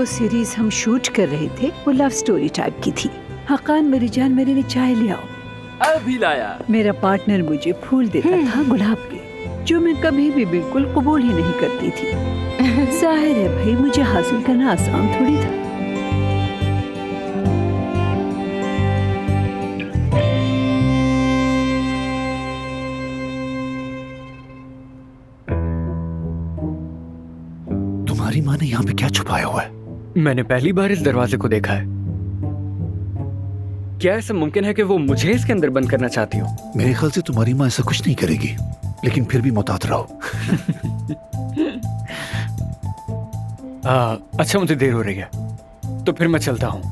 वो सीरीज हम शूट कर रहे थे, वो लव स्टोरी टाइप की थी। हकान मेरी जान, मेरे लिए चाय ले आओ। अभी लाया। मेरा पार्टनर मुझे फूल देता था गुलाब के, जो मैं कभी भी बिल्कुल कबूल ही नहीं करती थी। जाहिर है भाई, मुझे हासिल करना आसान थोड़ी था। तुम्हारी माँ ने यहाँ पे क्या छुपाया हुआ है? मैंने पहली बार इस दरवाजे को देखा है। क्या ऐसा मुमकिन है कि वो मुझे इसके अंदर बंद करना चाहती हो? मेरे ख्याल से तुम्हारी माँ ऐसा कुछ नहीं करेगी, लेकिन फिर भी मुहतात रहो। अच्छा, मुझे देर हो रही है, तो फिर मैं चलता हूँ।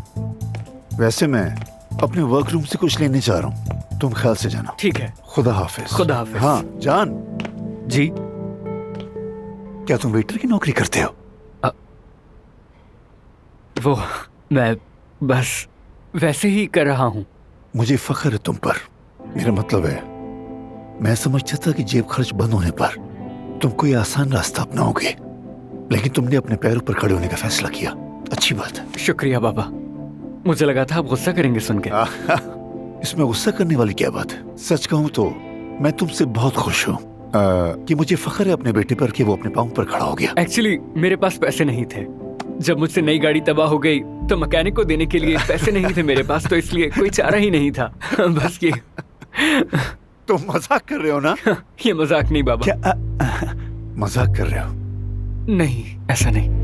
वैसे मैं अपने वर्क रूम से कुछ लेने जा रहा हूँ, तुम ख्याल से जाना। ठीक है। खुदा हाफिज। खुदा हाफिज। हाँ जान। जी। क्या तुम वेटर की नौकरी करते हो? वो मैं बस वैसे ही कर रहा हूँ। मुझे फख्र है तुम पर। मेरा मतलब है, मैं समझता था कि जेब खर्च बंद होने पर तुम कोई आसान रास्ता अपनाओगे, लेकिन तुमने अपने पैरों पर खड़े होने का फैसला किया। अच्छी बात है। शुक्रिया बाबा। मुझे लगा था आप गुस्सा करेंगे सुन के। इसमें गुस्सा करने वाली क्या बात है? सच कहूँ तो मैं तुमसे बहुत खुश हूँ कि मुझे फख्र है अपने बेटे पर कि वो अपने पाँव पर खड़ा हो गया। एक्चुअली मेरे पास पैसे नहीं थे। जब मुझसे नई गाड़ी तबाह हो गई तो मैकेनिक को देने के लिए पैसे नहीं थे मेरे पास, तो इसलिए कोई चारा ही नहीं था। बस ये। तुम मजाक कर रहे हो ना? ये मजाक नहीं बाबा। क्या मजाक कर रहे हो? नहीं, ऐसा नहीं।